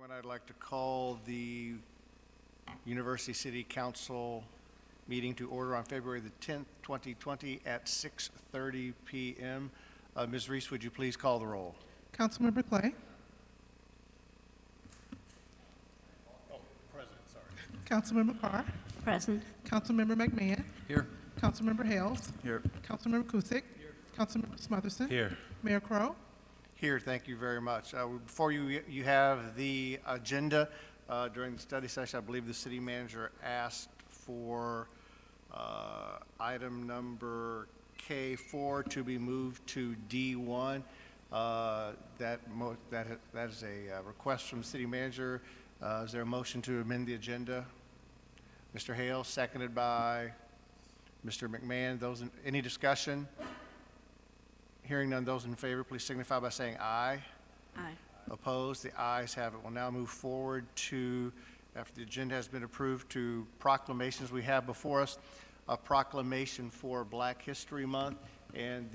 everyone. I'd like to call the University City Council meeting to order on February the 10th, 2020 at 6:30 p.m. Ms. Reese, would you please call the roll? Councilmember Clay. Present, sorry. Councilmember Carr. Present. Councilmember McMahon. Here. Councilmember Hales. Here. Councilmember Kusick. Councilmember Smotherson. Here. Mayor Crowe. Here, thank you very much. Before you have the agenda. During the study session, I believe the city manager asked for item number K4 to be moved to D1. That is a request from the city manager. Is there a motion to amend the agenda? Mr. Hale, seconded by Mr. McMahon. Any discussion? Hearing none, those in favor, please signify by saying aye. Aye. Opposed? The ayes have it. We'll now move forward to, after the agenda has been approved, to proclamations. We have before us a proclamation for Black History Month, and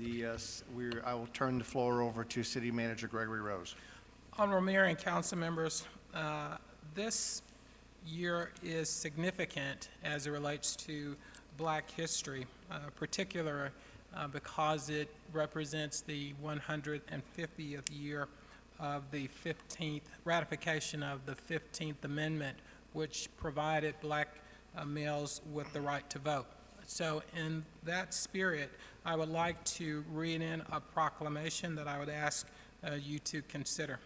I will turn the floor over to City Manager Gregory Rose. Honorable Mayor and council members, this year is significant as it relates to Black history, particularly because it represents the 150th year of the 15th ratification of the 15th Amendment, which provided Black males with the right to vote. So in that spirit, I would like to read in a proclamation that I would ask you to consider.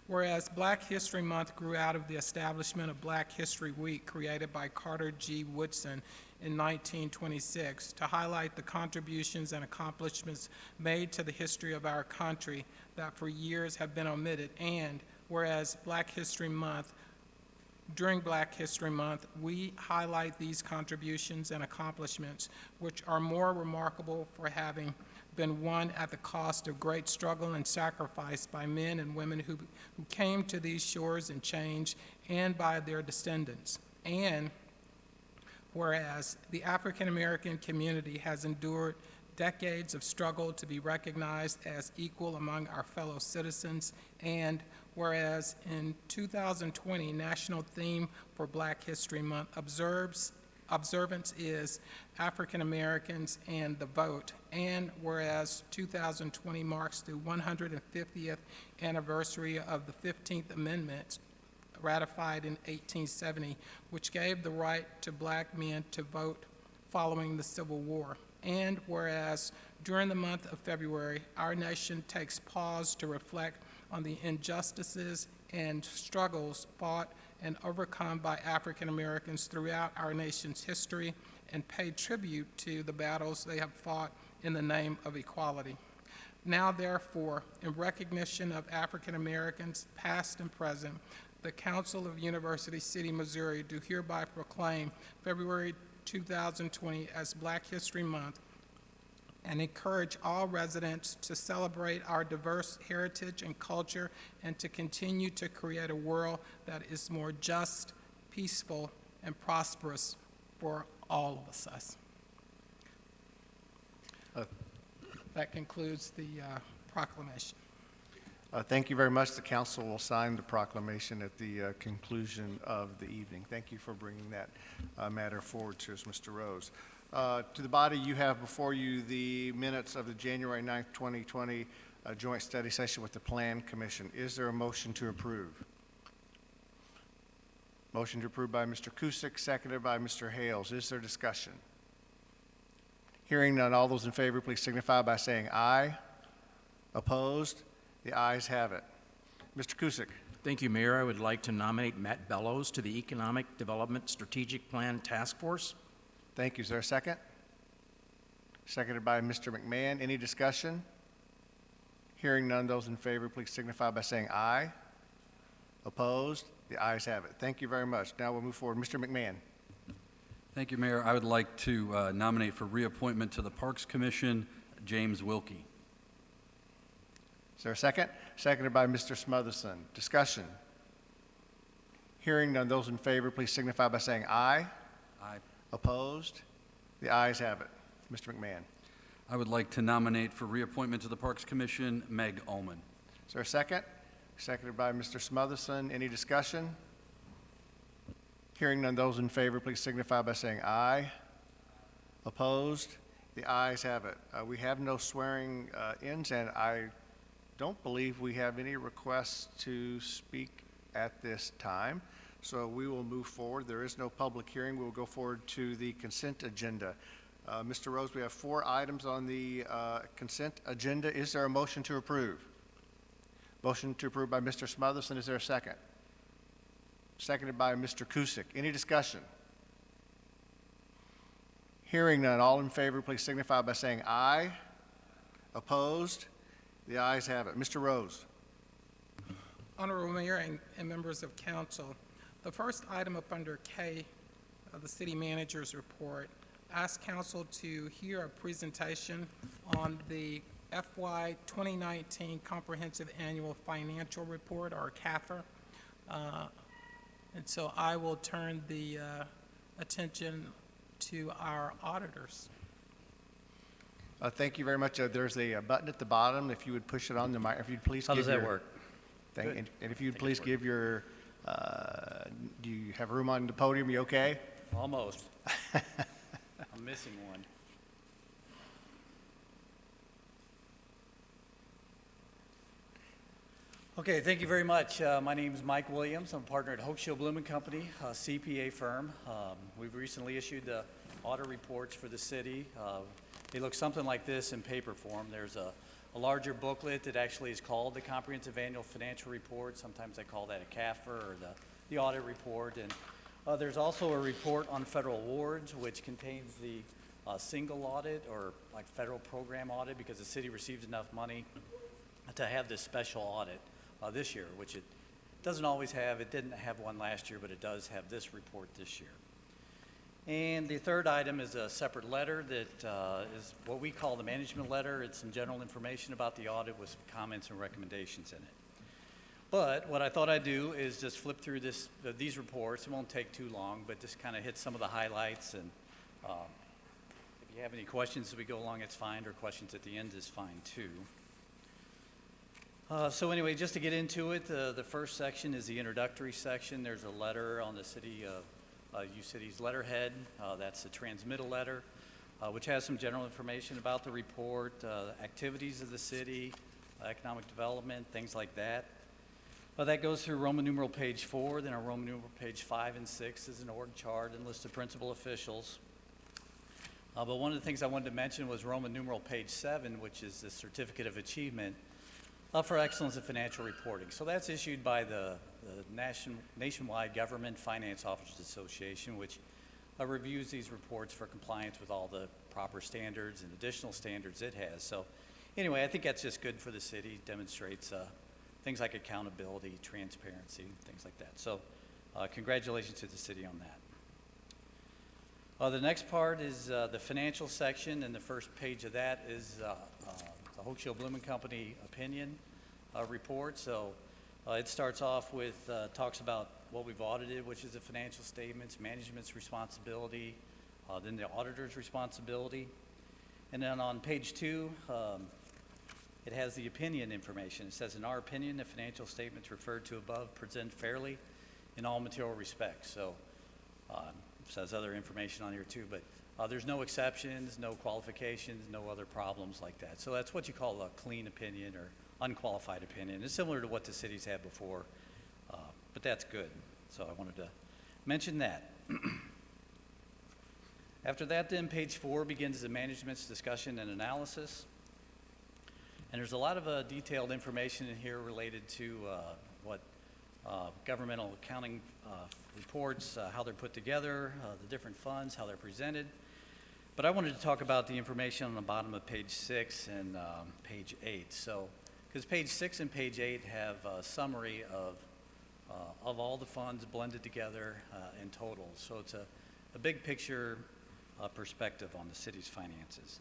Whereas Black History Month grew out of the establishment of Black History Week created by Carter G. Woodson in 1926 to highlight the contributions and accomplishments made to the history of our country that for years have been omitted, and whereas during Black History Month, we highlight these contributions and accomplishments, which are more remarkable for having been won at the cost of great struggle and sacrifice by men and women who came to these shores in change and by their descendants. And whereas the African American community has endured decades of struggle to be recognized as equal among our fellow citizens, and whereas in 2020, national theme for Black History Month observance is African Americans and the vote, and whereas 2020 marks the 150th anniversary of the 15th Amendment ratified in 1870, which gave the right to Black men to vote following the Civil War. And whereas during the month of February, our nation takes pause to reflect on the injustices and struggles fought and overcome by African Americans throughout our nation's history and pay tribute to the battles they have fought in the name of equality. Now, therefore, in recognition of African Americans, past and present, the Council of University City, Missouri, do hereby proclaim February 2020 as Black History Month and encourage all residents to celebrate our diverse heritage and culture and to continue to create a world that is more just, peaceful, and prosperous for all of us. That concludes the proclamation. Thank you very much. The council will sign the proclamation at the conclusion of the evening. Thank you for bringing that matter forward to us, Mr. Rose. To the body, you have before you the minutes of the January 9th, 2020 joint study session with the Plan Commission. Is there a motion to approve? Motion to approve by Mr. Kusick, seconded by Mr. Hales. Is there discussion? Hearing none, all those in favor, please signify by saying aye. Opposed? The ayes have it. Mr. Kusick. Thank you, Mayor. I would like to nominate Matt Bellows to the Economic Development Strategic Plan Task Force. Thank you. Is there a second? Seconded by Mr. McMahon. Any discussion? Hearing none, those in favor, please signify by saying aye. Opposed? The ayes have it. Thank you very much. Now we'll move forward. Mr. McMahon. Thank you, Mayor. I would like to nominate for reappointment to the Parks Commission, James Wilkie. Is there a second? Seconded by Mr. Smotherson. Discussion. Hearing none, those in favor, please signify by saying aye. Aye. Opposed? The ayes have it. Mr. McMahon. I would like to nominate for reappointment to the Parks Commission, Meg Ullman. Is there a second? seconded by Mr. Smotherson. Any discussion? Hearing none, those in favor, please signify by saying aye. Opposed? The ayes have it. We have no swearing ins, and I don't believe we have any requests to speak at this time. So we will move forward. There is no public hearing. We will go forward to the consent agenda. Mr. Rose, we have 4 items on the consent agenda. Is there a motion to approve? Motion to approve by Mr. Smotherson. Is there a second? Seconded by Mr. Kusick. Any discussion? Hearing none, all in favor, please signify by saying aye. Opposed? The ayes have it. Mr. Rose. Honorable Mayor and members of council, the first item up under K of the city manager's report asks council to hear a presentation on the FY 2019 Comprehensive Annual Financial Report, or CAFR. And so I will turn the attention to our auditors. Thank you very much. There's a button at the bottom. If you would push it on the mic, if you'd please How give does that your- work? And if you'd please give your, do you have room on the podium? You okay? Almost. I'm missing one. Okay, thank you very much. My name is Mike Williams. I'm a partner at Hochschild Bloom and Company, a CPA firm. We've recently issued the audit reports for the city. They look something like this in paper form. There's a larger booklet that actually is called the Comprehensive Annual Financial Report. Sometimes they call that a CAFR, or the audit report. And there's also a report on federal awards, which contains the single audit, or like federal program audit, because the city received enough money to have this special audit this year, which it doesn't always have. It didn't have one last year, but it does have this report this year. And the third item is a separate letter that is what we call the management letter. It's some general information about the audit with some comments and recommendations in it. But what I thought I'd do is just flip through these reports. It won't take too long, but just kind of hit some of the highlights. And if you have any questions as we go along, it's fine, or questions at the end is fine too. So anyway, just to get into it, the first section is the introductory section. There's a letter on the city of U-City's letterhead. That's the transmittal letter, which has some general information about the report, activities of the city, economic development, things like that. That goes through Roman numeral page 4, then our Roman numeral page 5 and 6 is an org chart and list of principal officials. But one of the things I wanted to mention was Roman numeral page 7, which is the Certificate of Achievement for Excellence in Financial Reporting. So that's issued by the Nationwide Government Finance Officers Association, which reviews these reports for compliance with all the proper standards and additional standards it has. So anyway, I think that's just good for the city, demonstrates things like accountability, transparency, things like that. So congratulations to the city on that. The next part is the financial section, and the first page of that is the Hochschild Bloom and Company opinion report. So it starts off with, talks about what we've audited, which is the financial statements, management's responsibility, then the auditor's responsibility. And then on page 2, it has the opinion information. It says, in our opinion, the financial statements referred to above present fairly in all material respects. So it says other information on here too, but there's no exceptions, no qualifications, no other problems like that. So that's what you call a clean opinion or unqualified opinion. It's similar to what the cities had before, but that's good. So I wanted to mention that. After that, then, page 4 begins the management's discussion and analysis. And there's a lot of detailed information in here related to what governmental accounting reports, how they're put together, the different funds, how they're presented. But I wanted to talk about the information on the bottom of page 6 and page 8. So, because page 6 and page 8 have a summary of all the funds blended together in total. So it's a big picture perspective on the city's finances.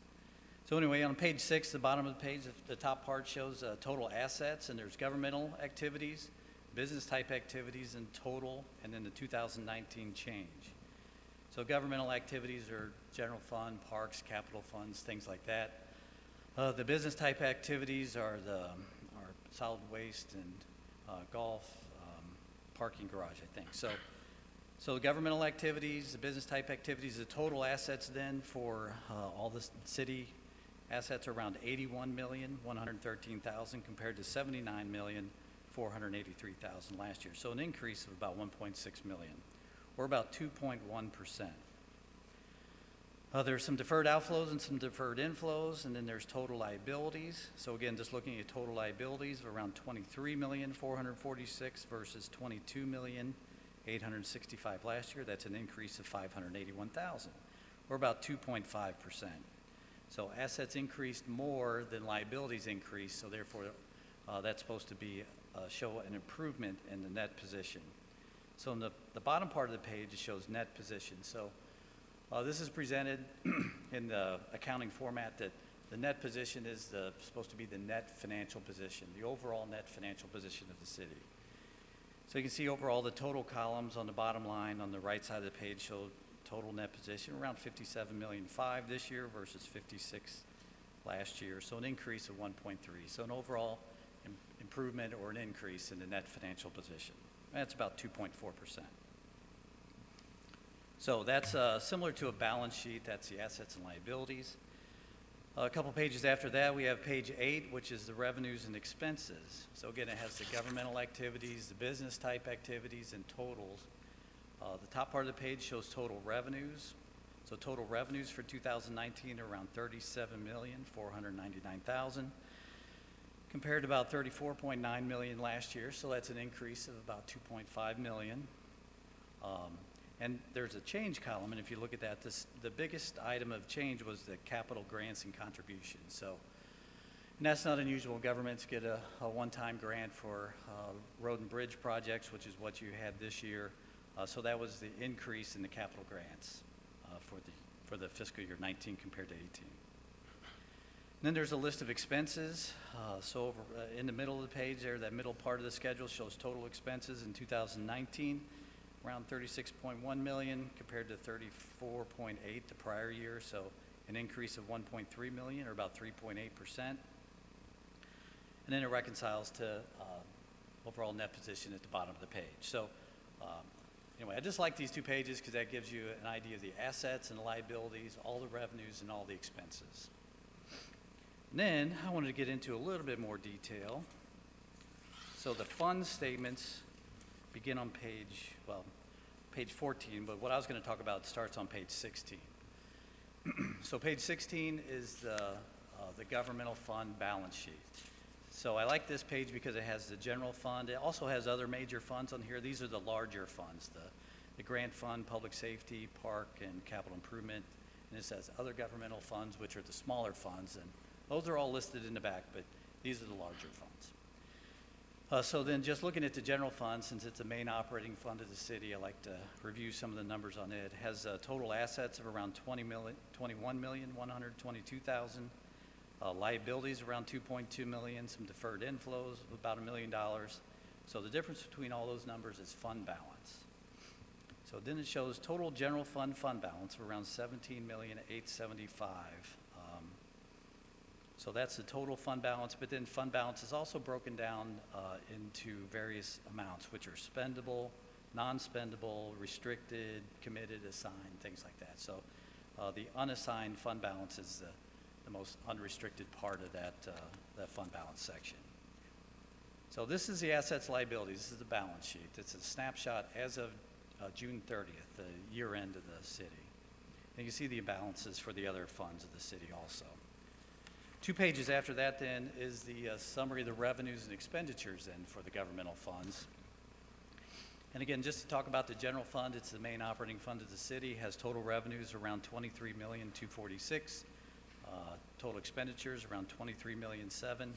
So anyway, on page 6, the bottom of the page, the top part shows total assets, and there's governmental activities, business type activities in total, and then the 2019 change. So governmental activities are general fund, parks, capital funds, things like that. The business type activities are solid waste and golf, parking garage, I think. So the governmental activities, the business type activities, the total assets then for all the city assets are around $81,113,000 compared to $79,483,000 last year. So an increase of about $1.6 million, or about 2.1%. There's some deferred outflows and some deferred inflows, and then there's total liabilities. So again, just looking at total liabilities of around $23,446,000 versus $22,865,000 last year. That's an increase of $581,000, or about 2.5%. So assets increased more than liabilities increased, so therefore that's supposed to be show an improvement in the net position. So in the bottom part of the page, it shows net position. So this is presented in the accounting format that the net position is supposed to be the net financial position, the overall net financial position of the city. So you can see overall the total columns on the bottom line on the right side of the page show total net position around $57.5 million this year versus $56 last year. So an increase of 1.3. So an overall improvement or an increase in the net financial position. That's about 2.4%. So that's similar to a balance sheet. That's the assets and liabilities. A couple pages after that, we have page 8, which is the revenues and expenses. So again, it has the governmental activities, the business type activities, and totals. The top part of the page shows total revenues. So total revenues for 2019 are around $37,499,000, compared to about $34.9 million last year. So that's an increase of about $2.5 million. And there's a change column, and if you look at that, the biggest item of change was the capital grants and contributions. So, and that's not unusual. Governments get a one-time grant for road and bridge projects, which is what you had this year. So that was the increase in the capital grants for the fiscal year 19 compared to 18. And then there's a list of expenses. So over, in the middle of the page there, that middle part of the schedule shows total expenses in 2019. Around $36.1 million compared to $34.8 the prior year, so an increase of $1.3 million, or about 3.8%. And then it reconciles to overall net position at the bottom of the page. So anyway, I just like these two pages because that gives you an idea of the assets and the liabilities, all the revenues, and all the expenses. And then I wanted to get into a little bit more detail. So the fund statements begin on page 14, but what I was going to talk about starts on page 16. So page 16 is the governmental fund balance sheet. So I like this page because it has the general fund. It also has other major funds on here. These are the larger funds, the grant fund, public safety, park, and capital improvement. And it says other governmental funds, which are the smaller funds. And those are all listed in the back, but these are the larger funds. So then just looking at the general fund, since it's the main operating fund of the city, I like to review some of the numbers on it. It has total assets of around $21,122,000, liabilities around $2.2 million, some deferred inflows of about $1 million. So the difference between all those numbers is fund balance. So then it shows total general fund balance of around $17,875,000. So that's the total fund balance, but then fund balance is also broken down into various amounts, which are spendable, non-spendable, restricted, committed, assigned, things like that. So the unassigned fund balance is the most unrestricted part of that fund balance section. So this is the assets liabilities. This is the balance sheet. It's a snapshot as of June 30th, the year end of the city. And you can see the balances for the other funds of the city also. 2 pages after that then is the summary of the revenues and expenditures then for the governmental funds. And again, just to talk about the general fund, it's the main operating fund of the city, has total revenues around $23,246,000, total expenditures around $23,007,000,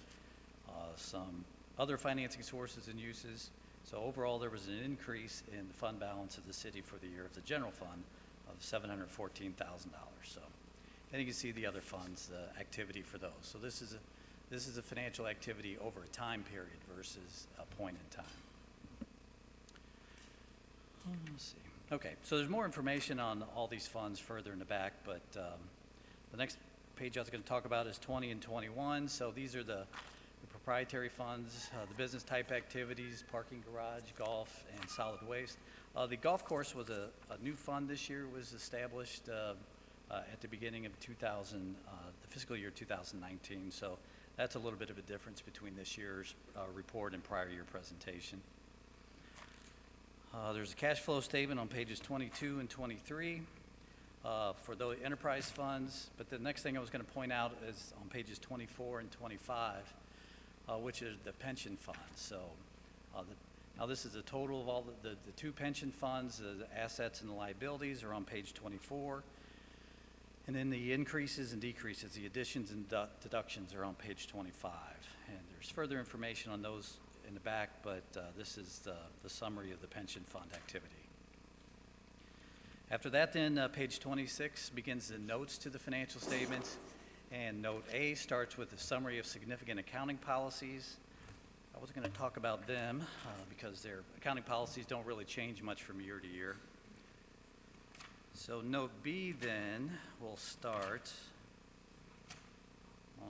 some other financing sources and uses. So overall, there was an increase in the fund balance of the city for the year of the general fund of $714,000. So. And you can see the other funds, the activity for those. So this is a financial activity over a time period versus a point in time. Let's see. Okay, so there's more information on all these funds further in the back, but the next page I was going to talk about is 20 and 21. So these are the proprietary funds, the business type activities, parking garage, golf, and solid waste. The golf course was a new fund this year, was established at the beginning of the fiscal year 2019. So that's a little bit of a difference between this year's report and prior year presentation. There's a cash flow statement on pages 22 and 23 for the enterprise funds. But the next thing I was going to point out is on pages 24 and 25, which is the pension funds. So now this is a total of all the two pension funds, the assets and the liabilities are on page 24. And then the increases and decreases, the additions and deductions are on page 25. And there's further information on those in the back, but this is the summary of the pension fund activity. After that, then, page 26 begins the notes to the financial statements, and note A starts with a summary of significant accounting policies. I wasn't going to talk about them because their accounting policies don't really change much from year to year. So note B then will start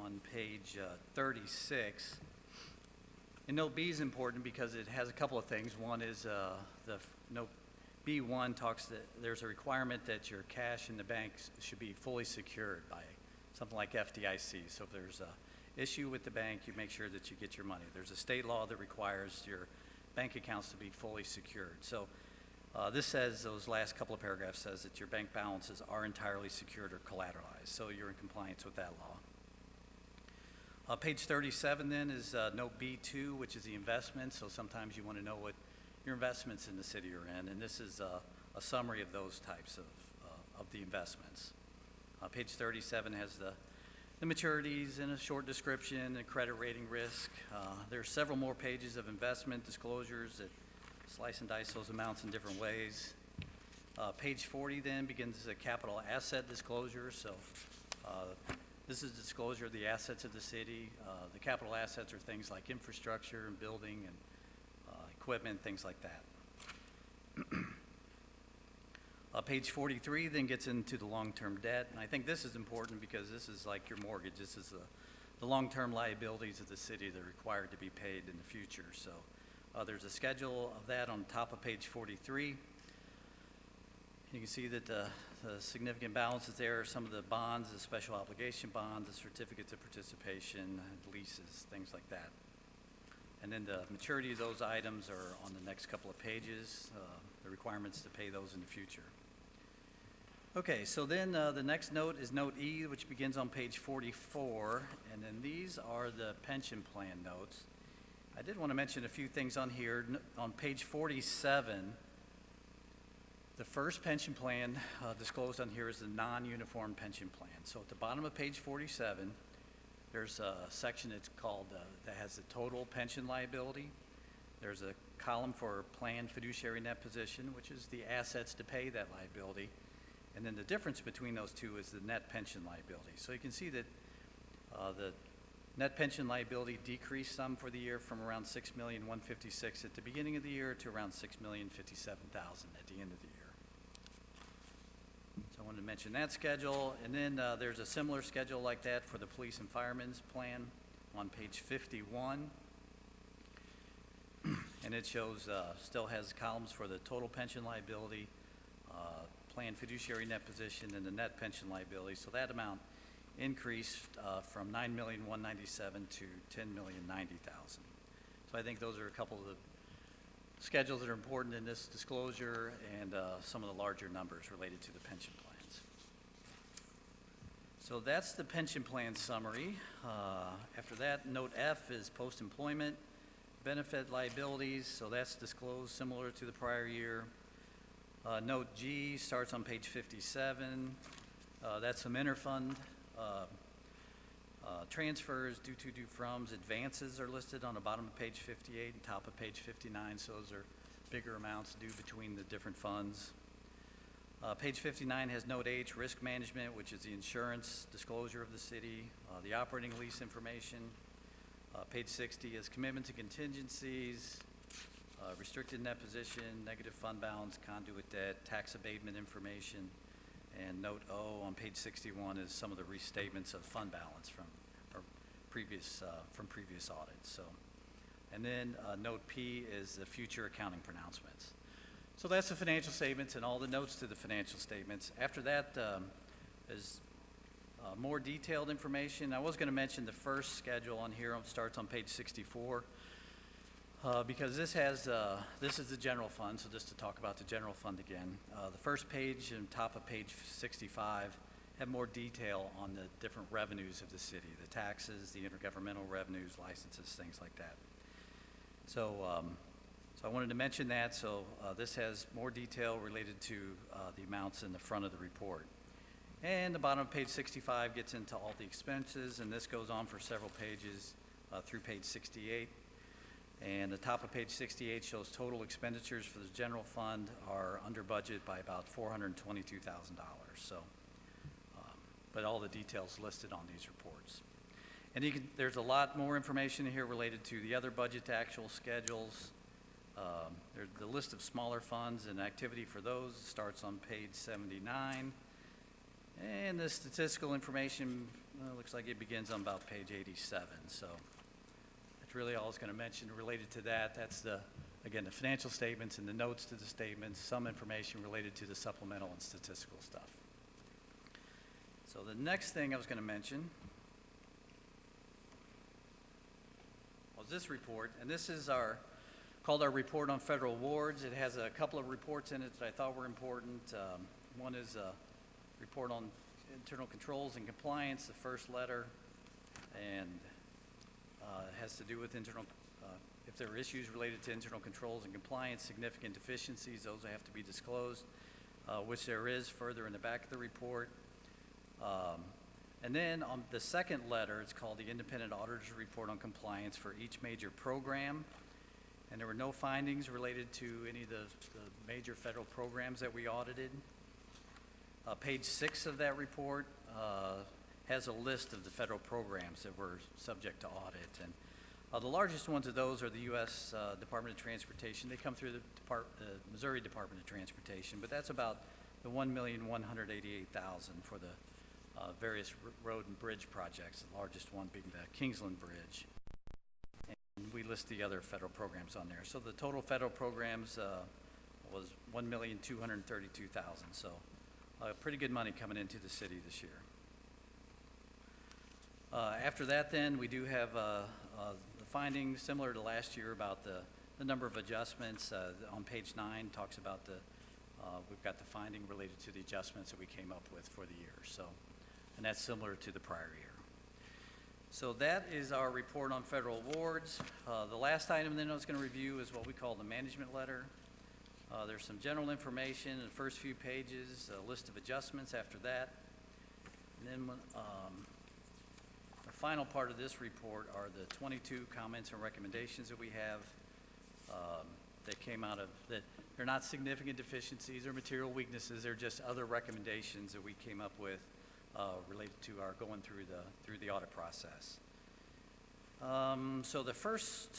on page 36. And note B is important because it has a couple of things. One is the note B1 talks that there's a requirement that your cash in the banks should be fully secured by something like FDIC. So if there's an issue with the bank, you make sure that you get your money. There's a state law that requires your bank accounts to be fully secured. So this says, those last couple of paragraphs says that your bank balances are entirely secured or collateralized. So you're in compliance with that law. Page 37 then is note B2, which is the investments. So sometimes you want to know what your investments in the city are in, and this is a summary of those types of the investments. Page 37 has the maturities and a short description and credit rating risk. There are several more pages of investment disclosures that slice and dice those amounts in different ways. Page 40 then begins the capital asset disclosure. So this is a disclosure of the assets of the city. The capital assets are things like infrastructure and building and equipment, things like that. Page 43 then gets into the long-term debt, and I think this is important because this is like your mortgage. This is the long-term liabilities of the city that are required to be paid in the future. So there's a schedule of that on top of page 43. You can see that the significant balances there are some of the bonds, the special obligation bonds, the certificates of participation, leases, things like that. And then the maturity of those items are on the next couple of pages, the requirements to pay those in the future. Okay, so then the next note is note E, which begins on page 44, and then these are the pension plan notes. I did want to mention a few things on here. On page 47, the first pension plan disclosed on here is the non-uniform pension plan. So at the bottom of page 47, there's a section that's called, that has the total pension liability. There's a column for planned fiduciary net position, which is the assets to pay that liability. And then the difference between those two is the net pension liability. So you can see that the net pension liability decreased some for the year from around $6,156,000 at the beginning of the year to around $6,057,000 at the end of the year. So I wanted to mention that schedule. And then there's a similar schedule like that for the police and firemen's plan on page 51. And it shows, still has columns for the total pension liability, planned fiduciary net position, and the net pension liability. So that amount increased from $9,197,000 to $10,090,000. So I think those are a couple of the schedules that are important in this disclosure and some of the larger numbers related to the pension plans. So that's the pension plan summary. After that, note F is post-employment benefit liabilities. So that's disclosed similar to the prior year. Note G starts on page 57. That's some interfund transfers, due to, due froms, advances are listed on the bottom of page 58 and top of page 59. So those are bigger amounts due between the different funds. Page 59 has note H, risk management, which is the insurance disclosure of the city, the operating lease information. Page 60 is commitment to contingencies, restricted net position, negative fund balance, conduit debt, tax abatement information. And note O on page 61 is some of the restatements of fund balance from, or from previous audits, so. And then note P is the future accounting pronouncements. So that's the financial statements and all the notes to the financial statements. After that is more detailed information. I was going to mention the first schedule on here. It starts on page 64 because this is the general fund. So just to talk about the general fund again, the first page and top of page 65 have more detail on the different revenues of the city, the taxes, the intergovernmental revenues, licenses, things like that. So, so I wanted to mention that. So this has more detail related to the amounts in the front of the report. And the bottom of page 65 gets into all the expenses, and this goes on for several pages through page 68. And the top of page 68 shows total expenditures for the general fund are under budget by about $422,000. So, but all the details listed on these reports. And there's a lot more information here related to the other budget to actual schedules. The list of smaller funds and activity for those starts on page 79. And the statistical information, looks like it begins on about page 87. So that's really all I was going to mention related to that. That's again, the financial statements and the notes to the statements, some information related to the supplemental and statistical stuff. So the next thing I was going to mention was this report, and this is called our report on federal awards. It has a couple of reports in it that I thought were important. One is report on internal controls and compliance, the first letter, and it has to do with if there are issues related to internal controls and compliance, significant deficiencies, those have to be disclosed, which there is further in the back of the report. And then on the second letter, it's called the Independent Auditor's Report on Compliance for each major program. And there were no findings related to any of the major federal programs that we audited. Page 6 of that report has a list of the federal programs that were subject to audit. And the largest ones of those are the U.S. Department of Transportation. They come through the Missouri Department of Transportation, but that's about the $1,188,000 for the various road and bridge projects, the largest one being the Kingsland Bridge. And we list the other federal programs on there. So the total federal programs was $1,232,000. So pretty good money coming into the city this year. After that, then, we do have the findings similar to last year about the number of adjustments. On page 9 talks about we've got the finding related to the adjustments that we came up with for the year. So, and that's similar to the prior year. So that is our report on federal awards. The last item then I was going to review is what we call the management letter. There's some general information in the first few pages, a list of adjustments after that. And then the final part of this report are the 22 comments and recommendations that we have that came out of that. They're not significant deficiencies or material weaknesses. They're just other recommendations that we came up with related to our going through the audit process. So the first,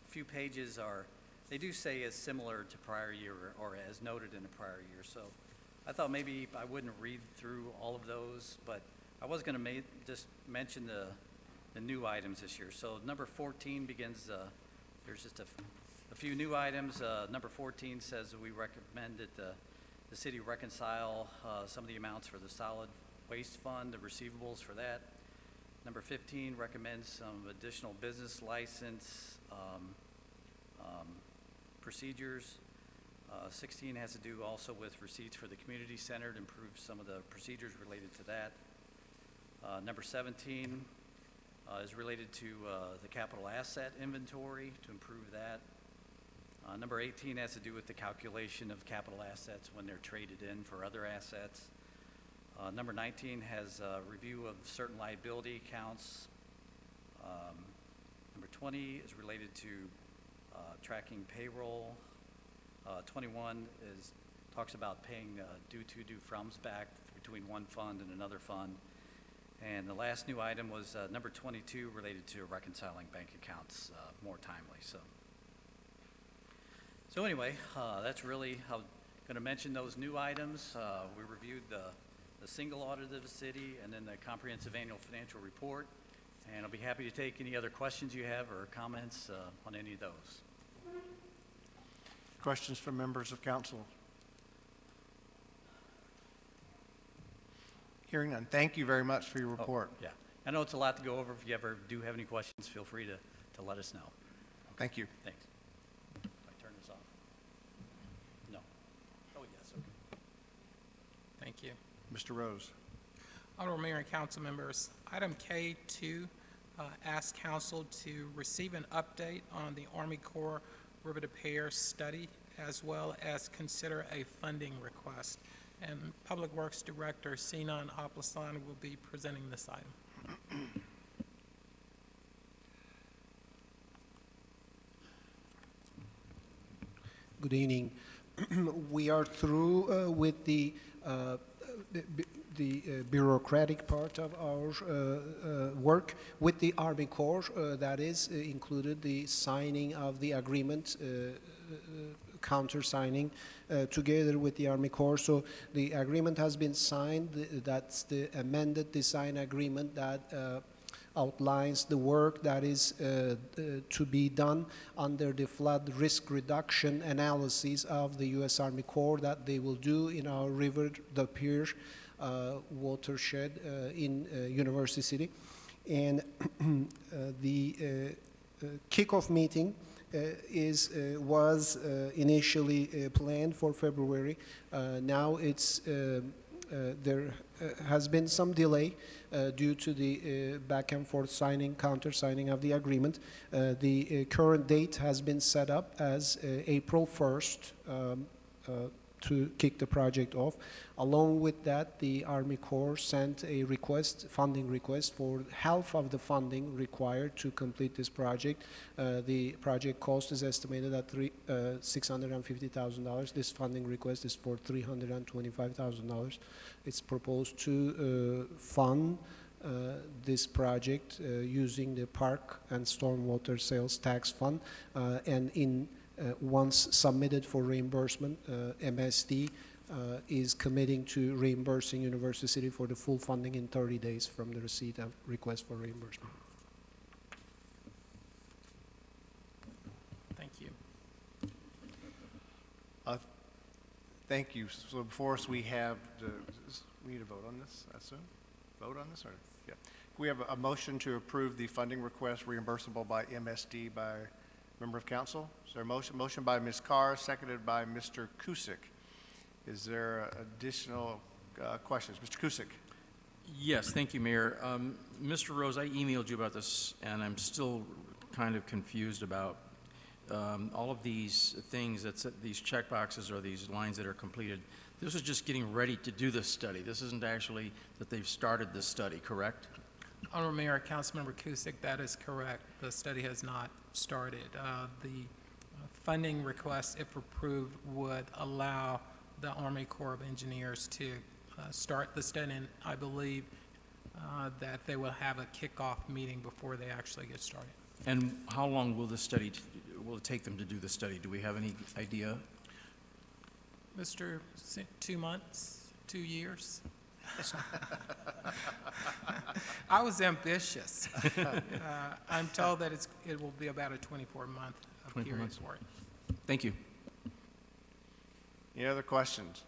few pages they do say is similar to prior year or as noted in the prior year. So I thought maybe I wouldn't read through all of those, but I was going to just mention the new items this year. So number 14 begins, there's just a few new items. Number 14 says that we recommend that the city reconcile some of the amounts for the solid waste fund, the receivables for that. Number 15 recommends some additional business license procedures. 16 has to do also with receipts for the community center to improve some of the procedures related to that. Number 17 is related to the capital asset inventory to improve that. Number 18 has to do with the calculation of capital assets when they're traded in for other assets. Number 19 has a review of certain liability accounts. Number 20 is related to tracking payroll. 21 talks about paying due froms back between one fund and another fund. And the last new item was number 22 related to reconciling bank accounts more timely. So anyway, that's really, I'm going to mention those new items. We reviewed the single audit of the city and then the comprehensive annual financial report. And I'll be happy to take any other questions you have or comments on any of those. Questions from members of council? Hearing none. Thank you very much for your report. Yeah, I know it's a lot to go over. If you ever do have any questions, feel free to let us know. Thank you. Thanks. If I turn this off? No. Oh, yes, okay. Thank you. Mr. Rose. Honorable Mayor and council members, item K2 asks council to receive an update on the Army Corps River to Pear study, as well as consider a funding request. And Public Works Director Sinan Aplasan will be presenting this item. Good evening. We are through with the bureaucratic part of our work with the Army Corps. That is included the signing of the agreement, counter-signing together with the Army Corps. So the agreement has been signed. That's the amended design agreement that outlines the work that is to be done under the flood risk reduction analysis of the U.S. Army Corps that they will do in our River de Pear watershed in University City. And the kickoff meeting was initially planned for February. Now it's there has been some delay due to the back and forth signing, counter signing of the agreement. The current date has been set up as April 1st to kick the project off. Along with that, the Army Corps sent a request, funding request for half of the funding required to complete this project. The project cost is estimated at $650,000. This funding request is for $325,000. It's proposed to fund this project using the Park and Stormwater Sales Tax Fund, and in once submitted for reimbursement, MSD is committing to reimbursing University City for the full funding in 30 days from the receipt of request for reimbursement. Thank you. Thank you. So before us, we have, we need to vote on this, I assume? Vote on this, or, yeah. We have a motion to approve the funding request reimbursable by MSD by member of council. Is there a motion by Ms. Carr, seconded by Mr. Kusick? Is there additional questions? Mr. Kusick. Yes, thank you, Mayor. Mr. Rose, I emailed you about this, and I'm still kind of confused about all of these things, these check boxes or these lines that are completed. This is just getting ready to do this study. This isn't actually that they've started this study, correct? Honorable Mayor, Councilmember Kusick, that is correct. The study has not started. The funding request, if approved, would allow the Army Corps of Engineers to start the study, and I believe that they will have a kickoff meeting before they actually get started. And how long will will it take them to do the study? Do we have any idea? Mr. 2 months, 2 years? I was ambitious. I'm told that it will be about a 24-month 24 period months. for it. Thank you. Any other questions?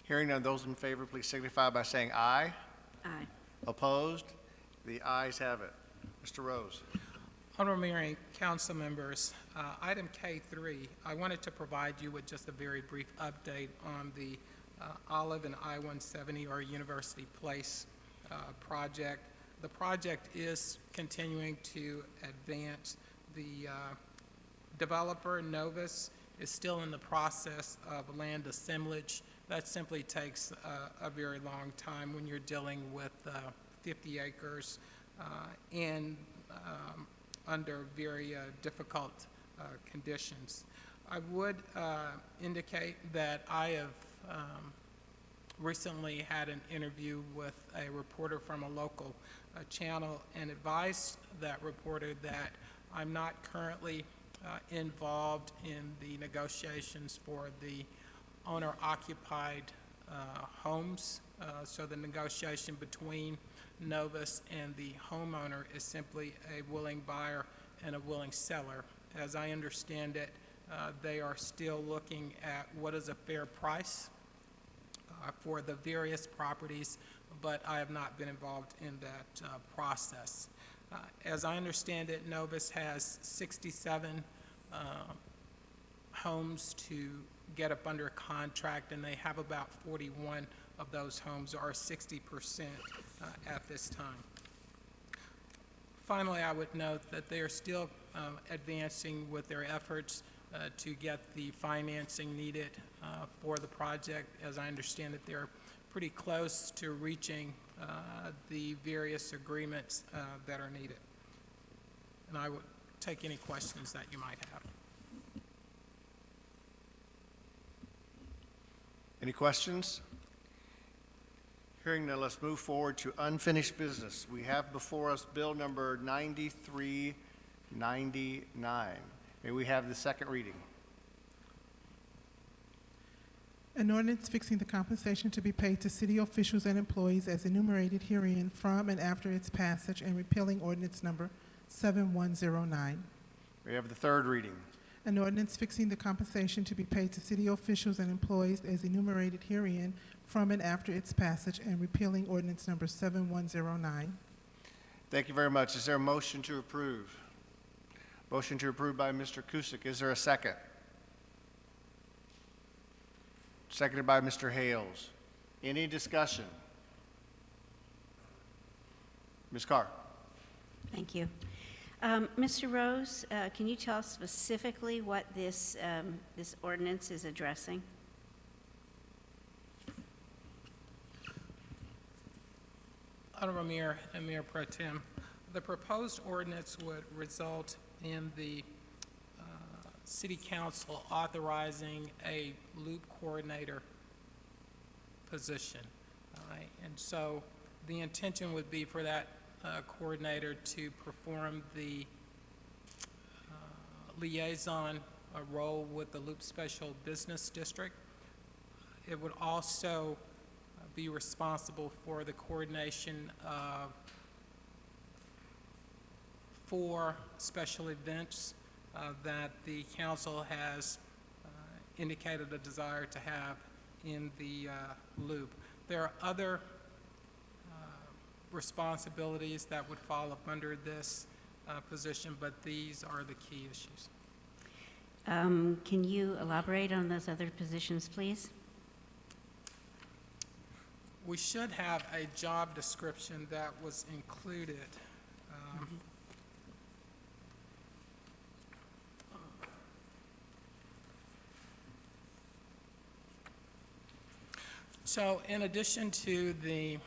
Hearing none, those in favor, please signify by saying aye. Aye. Opposed? The ayes have it. Mr. Rose. Honorable Mayor and council members, item K3, I wanted to provide you with just a very brief update on the Olive and I-170 or University Place project. The project is continuing to advance. The developer, Novus, is still in the process of land assemblage. That simply takes a very long time when you're dealing with 50 acres and under very difficult conditions. I would indicate that I have recently had an interview with a reporter from a local channel and advised that reporter that I'm not currently involved in the negotiations for the owner-occupied homes. So the negotiation between Novus and the homeowner is simply a willing buyer and a willing seller. As I understand it, they are still looking at what is a fair price for the various properties, but I have not been involved in that process. As I understand it, Novus has 67 homes to get up under contract, and they have about 41 of those homes, or 60% at this time. Finally, I would note that they are still advancing with their efforts to get the financing needed for the project. As I understand it, they're pretty close to reaching the various agreements that are needed. And I would take any questions that you might have. Any questions? Hearing none, let's move forward to unfinished business. We have before us Bill number 9399. May we have the second reading? An ordinance fixing the compensation to be paid to city officials and employees as enumerated herein from and after its passage and repealing ordinance number 7109. We have the third reading. An ordinance fixing the compensation to be paid to city officials and employees as enumerated herein from and after its passage and repealing ordinance number 7109. Thank you very much. Is there a motion to approve? Motion to approve by Mr. Kusick. Is there a second? Seconded by Mr. Hales. Any discussion? Ms. Carr. Thank you. Mr. Rose, can you tell us specifically what this ordinance is addressing? Honorable Mayor and Mayor Pro Tem, the proposed ordinance would result in the City Council authorizing a loop coordinator position. And so the intention would be for that coordinator to perform the liaison role with the Loop Special Business District. It would also be responsible for the coordination of 4 special events that the council has indicated a desire to have in the loop. There are other responsibilities that would fall up under this position, but these are the key issues. Can you elaborate on those other positions, please? We should have a job description that was included. So in addition to the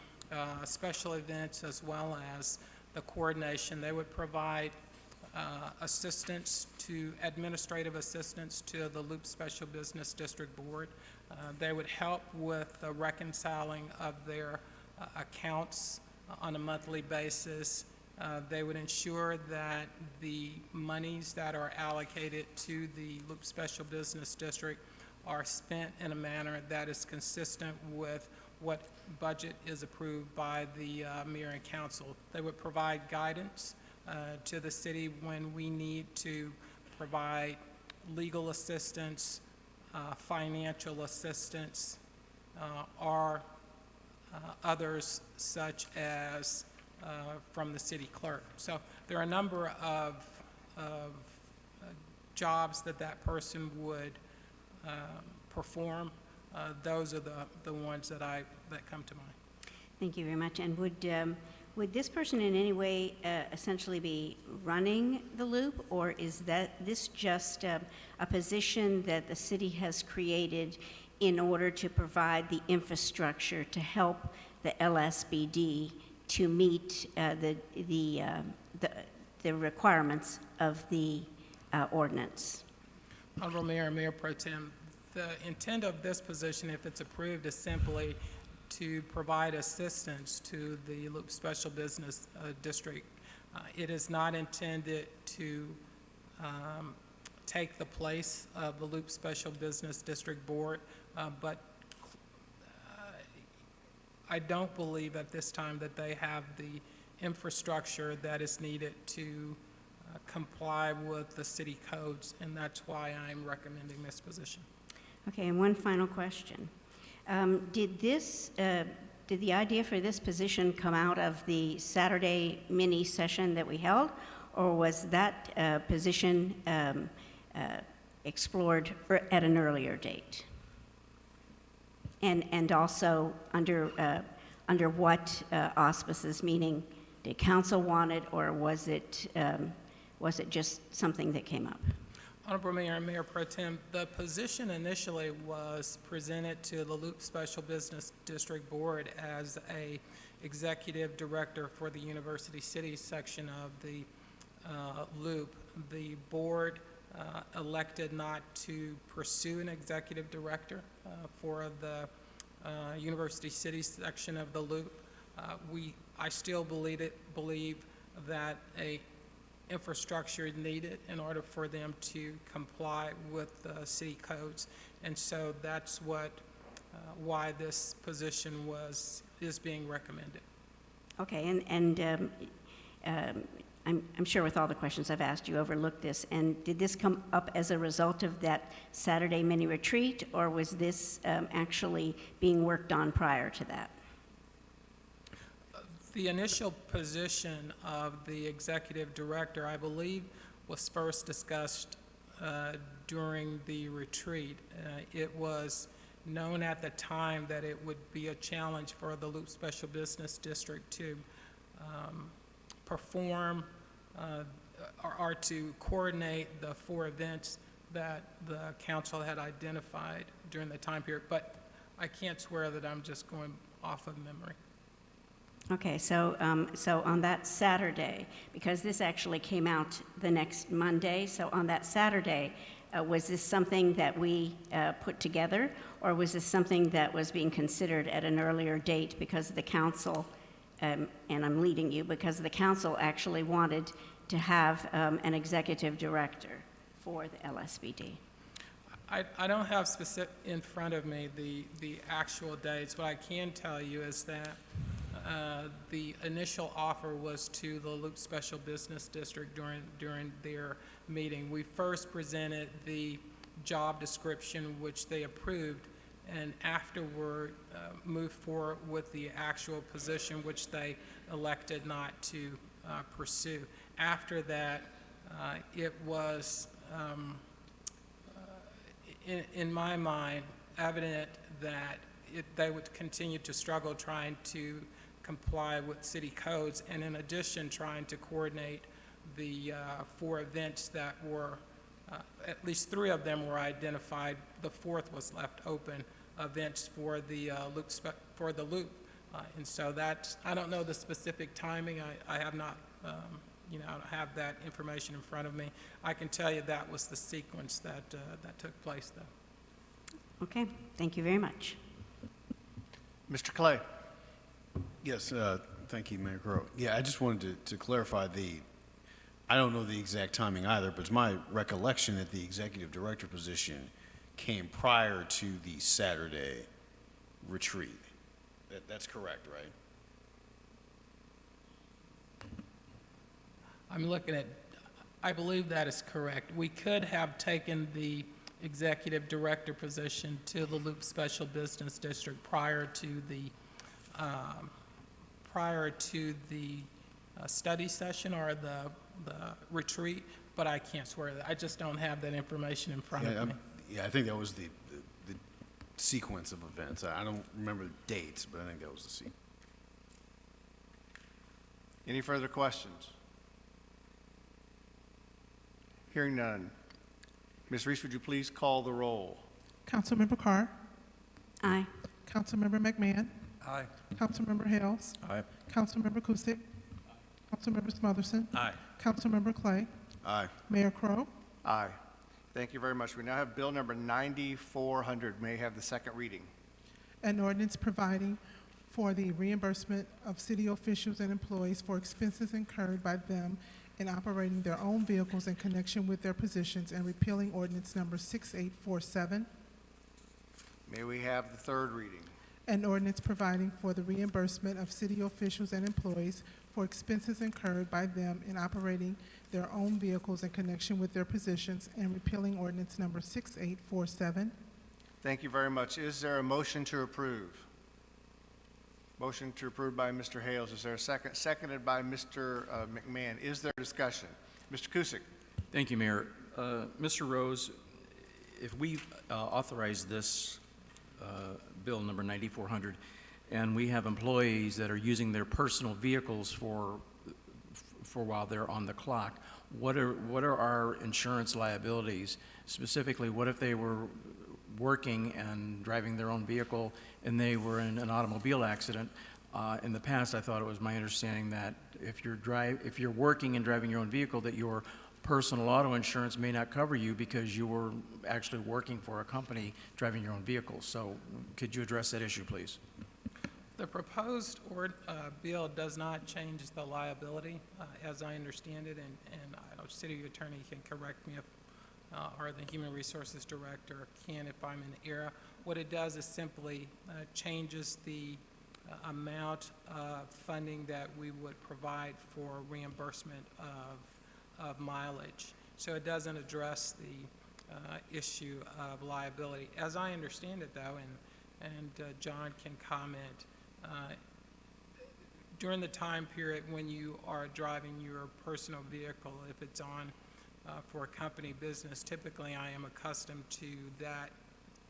special events as well as the coordination, they would provide administrative assistance to the Loop Special Business District Board. They would help with the reconciling of their accounts on a monthly basis. They would ensure that the monies that are allocated to the Loop Special Business District are spent in a manner that is consistent with what budget is approved by the mayor and council. They would provide guidance to the city when we need to provide legal assistance, financial assistance, or others such as from the city clerk. So there are a number of jobs that person would perform. Those are the ones that come to mind. Thank you very much. And would this person in any way essentially be running the loop, or is this just a position that the city has created in order to provide the infrastructure to help the LSBD to meet the requirements of the ordinance? Honorable Mayor and Mayor Pro Tem, the intent of this position, if it's approved, is simply to provide assistance to the Loop Special Business District. It is not intended to take the place of the Loop Special Business District Board, but I don't believe at this time that they have the infrastructure that is needed to comply with the city codes, and that's why I'm recommending this position. Okay, and one final question. Did the idea for this position come out of the Saturday mini session that we held, or was that position explored at an earlier date? And also under what auspices, meaning did council want it, or was it just something that came up? Honorable Mayor and Mayor Pro Tem, the position initially was presented to the Loop Special Business District Board as a executive director for the University City section of the Loop. The board elected not to pursue an executive director for the University City section of the Loop. I still believe that a infrastructure is needed in order for them to comply with the city codes, and so that's why this position is being recommended. Okay, and I'm sure with all the questions I've asked, you overlooked this. And did this come up as a result of that Saturday mini retreat, or was this actually being worked on prior to that? The initial position of the executive director, I believe, was first discussed during the retreat. It was known at the time that it would be a challenge for the Loop Special Business District to perform or to coordinate the 4 events that the council had identified during the time period, but I can't swear that I'm just going off of memory. Okay, so on that Saturday, because this actually came out the next Monday, so on that Saturday, was this something that we put together, or was this something that was being considered at an earlier date because the council, and I'm leading you, because the council actually wanted to have an executive director for the LSBD? I don't have specific in front of me the actual dates. What I can tell you is that the initial offer was to the Loop Special Business District during their meeting. We first presented the job description, which they approved, and afterward moved forward with the actual position, which they elected not to pursue. After that, it was, in my mind, evident that they would continue to struggle trying to comply with city codes, and in addition, trying to coordinate the 4 events that were, at least 3 of them were identified. The 4th was left open, events for the Loop. And so that's, I don't know the specific timing. I have not, I don't have that information in front of me. I can tell you that was the sequence that took place, though. Okay, thank you very much. Mr. Clay? Yes, thank you, Mayor Crowe. Yeah, I just wanted to clarify I don't know the exact timing either, but it's my recollection that the executive director position came prior to the Saturday retreat. That's correct, right? I'm looking at, I believe that is correct. We could have taken the executive director position to the Loop Special Business District prior to the study session or the retreat, but I can't swear that. I just don't have that information in front of me. Yeah, I think that was the sequence of events. I don't remember the dates, but I think that was the sequence. Any further questions? Hearing none. Ms. Reese, would you please call the roll? Councilmember Carr, Aye. Councilmember McMahon, Aye. Councilmember Hales, Aye. Councilmember Kusick, Councilmember Smotherson, Aye. Councilmember Clay, Aye. Mayor Crowe. Aye. Thank you very much. We now have Bill number 9400. May I have the second reading? An ordinance providing for the reimbursement of city officials and employees for expenses incurred by them in operating their own vehicles in connection with their positions and repealing ordinance number 6847. May we have the third reading? An ordinance providing for the reimbursement of city officials and employees for expenses incurred by them in operating their own vehicles in connection with their positions and repealing ordinance number 6847. Thank you very much. Is there a motion to approve? Motion to approve by Mr. Hales. Is there a second? Seconded by Mr. McMahon. Is there discussion? Mr. Kusick. Thank you, Mayor. Mr. Rose, if we authorize this bill number 9400, and we have employees that are using their personal vehicles for while they're on the clock, what are our insurance liabilities? Specifically, what if they were working and driving their own vehicle and they were in an automobile accident? In the past, I thought it was my understanding that if you're working and driving your own vehicle, that your personal auto insurance may not cover you because you were actually working for a company driving your own vehicle. So could you address that issue, please? The proposed bill does not change the liability, as I understand it, and our city attorney can correct me if, or the Human Resources Director can if I'm in error. What it does is simply changes the amount of funding that we would provide for reimbursement of mileage. So it doesn't address the issue of liability. As I understand it, though, and John can comment, during the time period when you are driving your personal vehicle, if it's on for a company business, typically I am accustomed to that,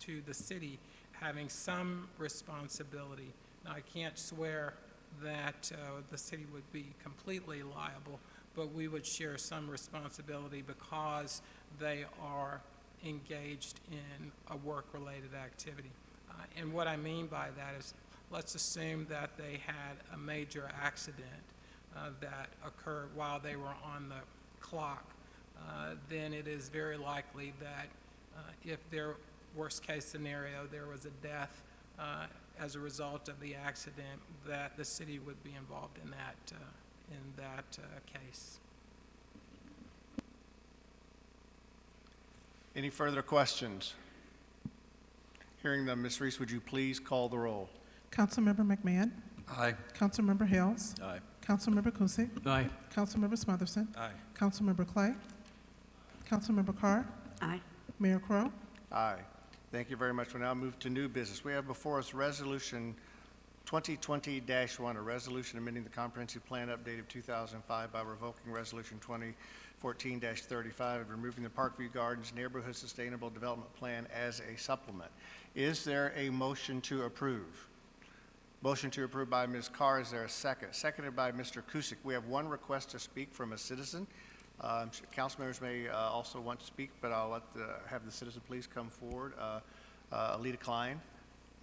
to the city having some responsibility. Now, I can't swear that the city would be completely liable, but we would share some responsibility because they are engaged in a work-related activity. And what I mean by that is, let's assume that they had a major accident that occurred while they were on the clock. Then it is very likely that if their worst-case scenario, there was a death as a result of the accident, that the city would be involved in that case. Any further questions? Hearing them, Ms. Reese, would you please call the roll? Councilmember McMahon. Aye. Councilmember Hales. Aye. Councilmember Kusick. Aye. Councilmember Smotherson. Aye. Councilmember Clay. Councilmember Carr. Aye. Mayor Crowe. Aye. Thank you very much. We'll now move to new business. We have before us Resolution 2020-1, a resolution amending the comprehensive plan update of 2005 by revoking Resolution 2014-35 and removing the Parkview Gardens Neighborhood Sustainable Development Plan as a supplement. Is there a motion to approve? Motion to approve by Ms. Carr. Is there a second? Seconded by Mr. Kusick. We have one request to speak from a citizen. Council members may also want to speak, but I'll have the citizen please come forward. Alita Klein.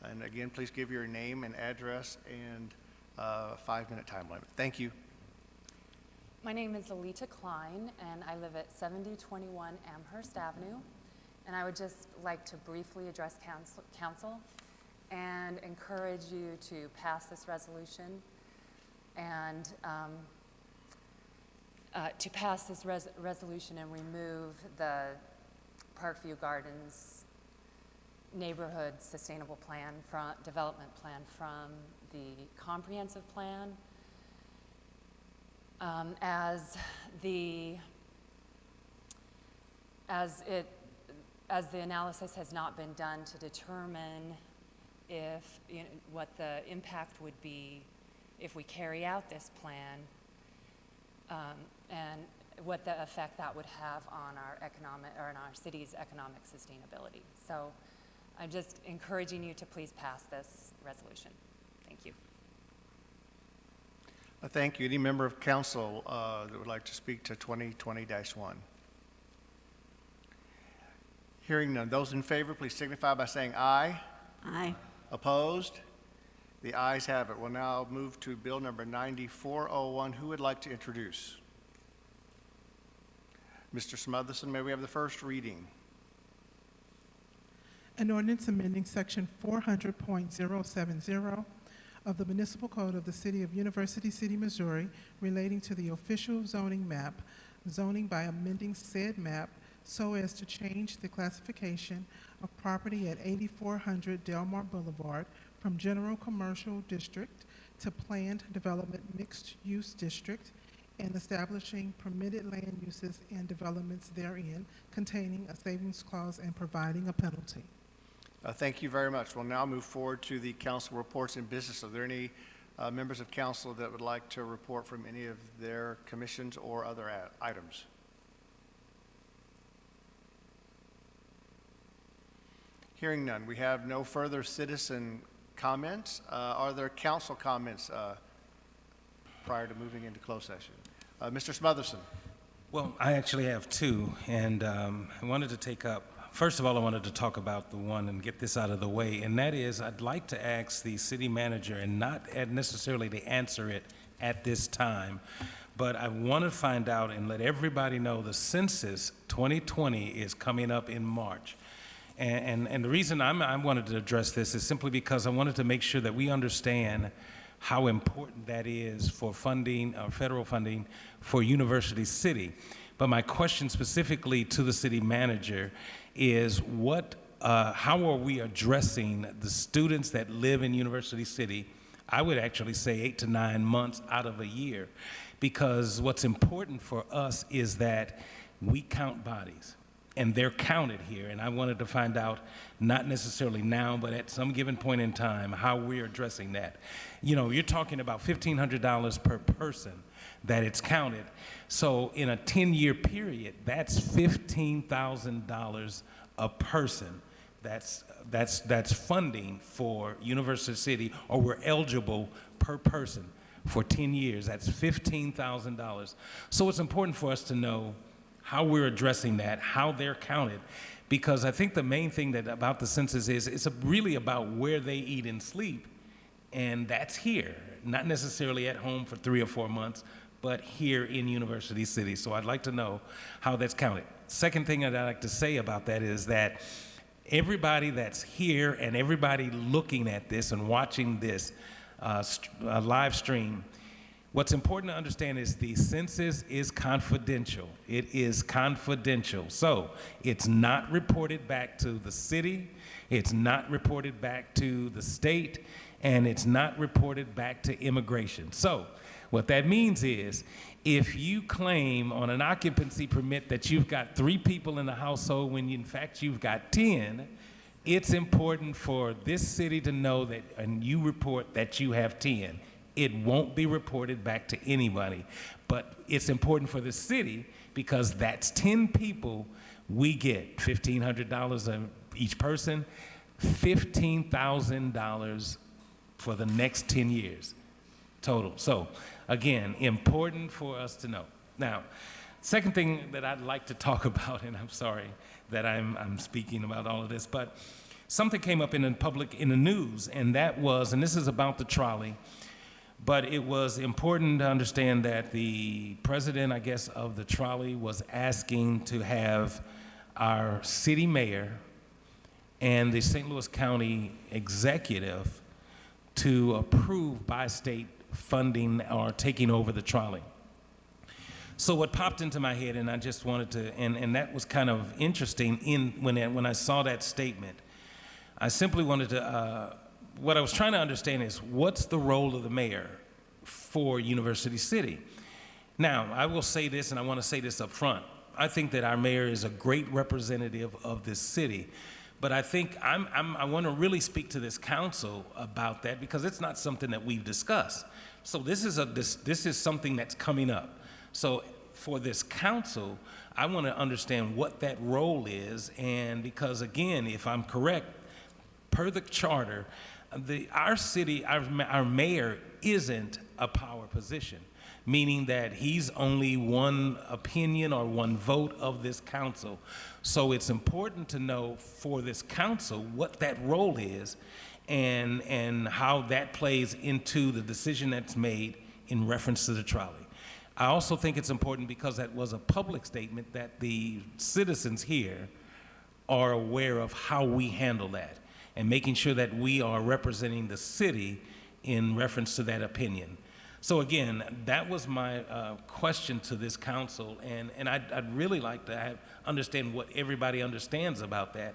And again, please give your name and address and 5-minute time limit. Thank you. My name is Alita Klein, and I live at 7021 Amherst Avenue. And I would just like to briefly address council and encourage you to pass this resolution and resolution and remove the Parkview Gardens Neighborhood Sustainable Plan Development Plan from the comprehensive plan. As the analysis has not been done to determine if, what the impact would be if we carry out this plan, and what the effect that would have on our economic, or on our city's economic sustainability. So I'm just encouraging you to please pass this resolution. Thank you. Thank you. Any member of council that would like to speak to 2020-1? Hearing none. Those in favor, please signify by saying aye. Aye. Opposed? The ayes have it. We'll now move to bill number 9401. Who would like to introduce? Mr. Smotherson, may we have the first reading? An ordinance amending section 400.070 of the Municipal Code of the City of University City, Missouri, relating to the official zoning map, zoning by amending said map so as to change the classification of property at 8400 Delmar Boulevard from General Commercial District to Planned Development Mixed-Use District, and establishing permitted land uses and developments therein containing a savings clause and providing a penalty. Thank you very much. We'll now move forward to the council reports and business. Are there any members of council that would like to report from any of their commissions or other items? Hearing none, we have no further citizen comments. Are there council comments prior to moving into closed session? Mr. Smotherson. Well, I actually have two, and I wanted to take up, first of all, I wanted to talk about the one and get this out of the way, and that is I'd like to ask the city manager, and not necessarily to answer it at this time, but I want to find out and let everybody know the census 2020 is coming up in March. And the reason I wanted to address this is simply because I wanted to make sure that we understand how important that is for funding, federal funding for University City. But my question specifically to the city manager is how are we addressing the students that live in University City? I would actually say 8 to 9 months out of a year, because what's important for us is that we count bodies. And they're counted here, and I wanted to find out, not necessarily now, but at some given point in time, how we're addressing that. You know, you're talking about $1,500 per person that it's counted. So in a 10-year period, that's $15,000 a person. That's funding for University City, or we're eligible per person for 10 years. That's $15,000. So it's important for us to know how we're addressing that, how they're counted, because I think the main thing about the census is it's really about where they eat and sleep, and that's here, not necessarily at home for 3 or 4 months, but here in University City. So I'd like to know how that's counted. Second thing that I'd like to say about that is that everybody that's here and everybody looking at this and watching this live stream, what's important to understand is the census is confidential. It is confidential. So it's not reported back to the city, it's not reported back to the state, and it's not reported back to immigration. So what that means is if you claim on an occupancy permit that you've got 3 people in the household when in fact you've got 10, it's important for this city to know that, and you report that you have 10. It won't be reported back to anybody, but it's important for the city because that's 10 people. We get $1,500 each person, $15,000 for the next 10 years total. So again, important for us to know. Now, second thing that I'd like to talk about, and I'm sorry that I'm speaking about all of this, but something came up in the news, and that was, and this is about the trolley, but it was important to understand that the president, I guess, of the trolley was asking to have our city mayor and the St. Louis County executive to approve by-state funding or taking over the trolley. So what popped into my head, and I just wanted to, and that was kind of interesting when I saw that statement, I simply wanted to, what I was trying to understand is what's the role of the mayor for University City? Now, I will say this, and I want to say this up front. I think that our mayor is a great representative of this city, but I think I want to really speak to this council about that because it's not something that we've discussed. So this is something that's coming up. So for this council, I want to understand what that role is, and because again, if I'm correct, per the charter, our city, our mayor isn't a power position, meaning that he's only one opinion or one vote of this council. So it's important to know for this council what that role is and how that plays into the decision that's made in reference to the trolley. I also think it's important because that was a public statement that the citizens here are aware of how we handle that and making sure that we are representing the city in reference to that opinion. So again, that was my question to this council, and I'd really like to understand what everybody understands about that.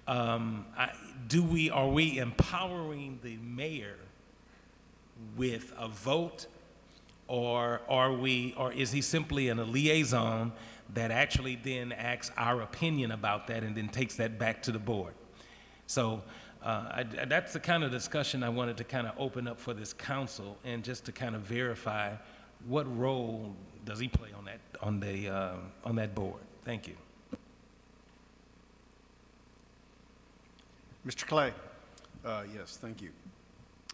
Are we empowering the mayor with a vote, or is he simply a liaison that actually then asks our opinion about that and then takes that back to the board? So that's the kind of discussion I wanted to kind of open up for this council, and just to kind of verify what role does he play on that board. Thank you. Mr. Clay? Yes, thank you.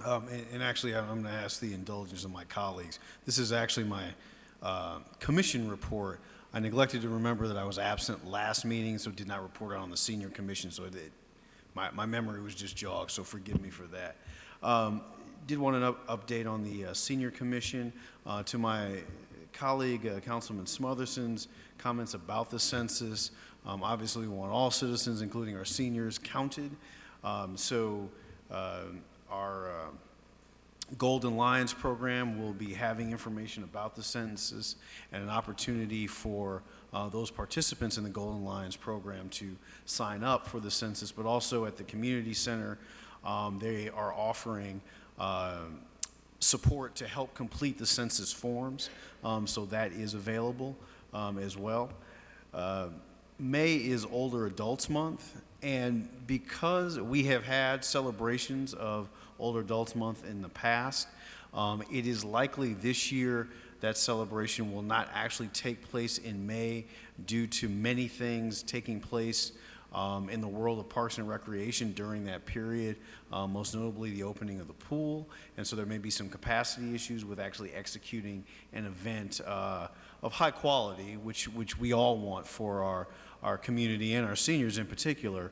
And actually, I'm going to ask the indulgence of my colleagues. This is actually my commission report. I neglected to remember that I was absent last meeting, so did not report on the senior commission, so my memory was just jogged, so forgive me for that. Did want an update on the senior commission. To my colleague, Councilman Smotherson's comments about the census, obviously we want all citizens, including our seniors, counted. Our Golden Lions program will be having information about the census and an opportunity for those participants in the Golden Lions program to sign up for the census, but also at the community center, they are offering support to help complete the census forms, so that is available as well. May is Older Adults Month, and because we have had celebrations of Older Adults Month in the past, it is likely this year that celebration will not actually take place in May due to many things taking place in the world of Parks and Recreation during that period, most notably the opening of the pool. And so there may be some capacity issues with actually executing an event of high quality, which we all want for our community and our seniors in particular,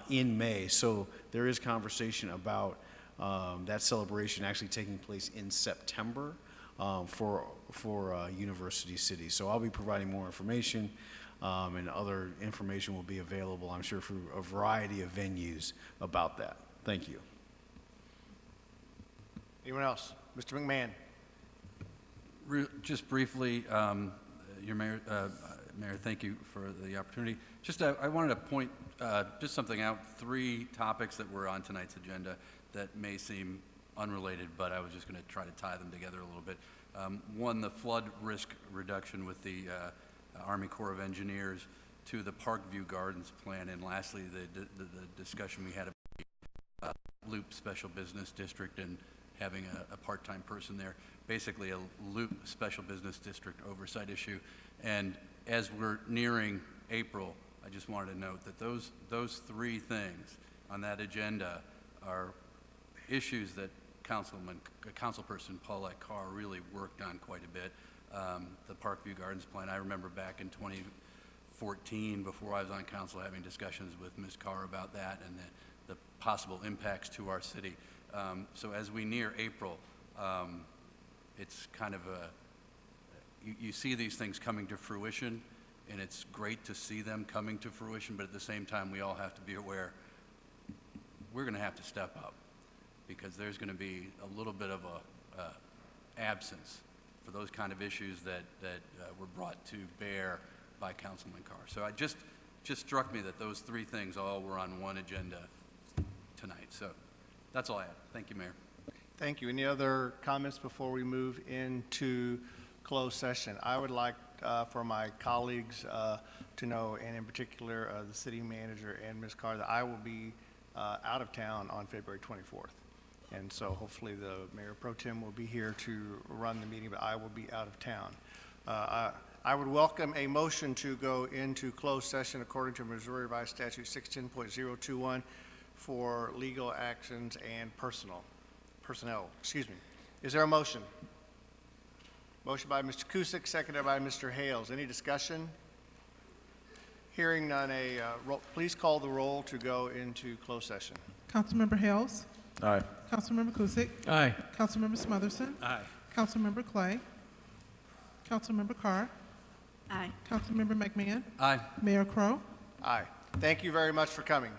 in May. So there is conversation about that celebration actually taking place in September for University City. So I'll be providing more information, and other information will be available, I'm sure, through a variety of venues about that. Thank you. Anyone else? Mr. McMahon? Just briefly, your Mayor, thank you for the opportunity. Just I wanted to point just something out, 3 topics that were on tonight's agenda that may seem unrelated, but I was just going to try to tie them together a little bit. One, the flood risk reduction with the Army Corps of Engineers, to the Parkview Gardens plan, and lastly, the discussion we had about Loop Special Business District and having a part-time person there, basically a Loop Special Business District oversight issue. And as we're nearing April, I just wanted to note that those 3 things on that agenda are issues that Councilperson Paulette Carr really worked on quite a bit. The Parkview Gardens plan, I remember back in 2014, before I was on council, having discussions with Ms. Carr about that and the possible impacts to our city. So as we near April, it's kind of you see these things coming to fruition, and it's great to see them coming to fruition, but at the same time, we all have to be aware we're going to have to step up, because there's going to be a little bit of a absence for those kind of issues that were brought to bear by Councilman Carr. So I just struck me that those 3 things all were on one agenda tonight. So that's all I have. Thank you, Mayor. Thank you. Any other comments before we move into closed session? I would like for my colleagues to know, and in particular the city manager and Ms. Carr, that I will be out of town on February 24th. And so hopefully the Mayor Pro Tem will be here to run the meeting, but I will be out of town. I would welcome a motion to go into closed session according to Missouri Revised Statute 610.021 for legal actions and personnel. Excuse me. Is there a motion? Motion by Mr. Cusick, seconded by Mr. Hales. Any discussion? Hearing none, please call the roll to go into closed session. Councilmember Hales. Aye. Councilmember Kusick. Aye. Councilmember Smotherson. Aye. Councilmember Clay. Councilmember Carr. Aye. Councilmember McMahon. Aye. Mayor Crowe. Aye. Thank you very much for coming.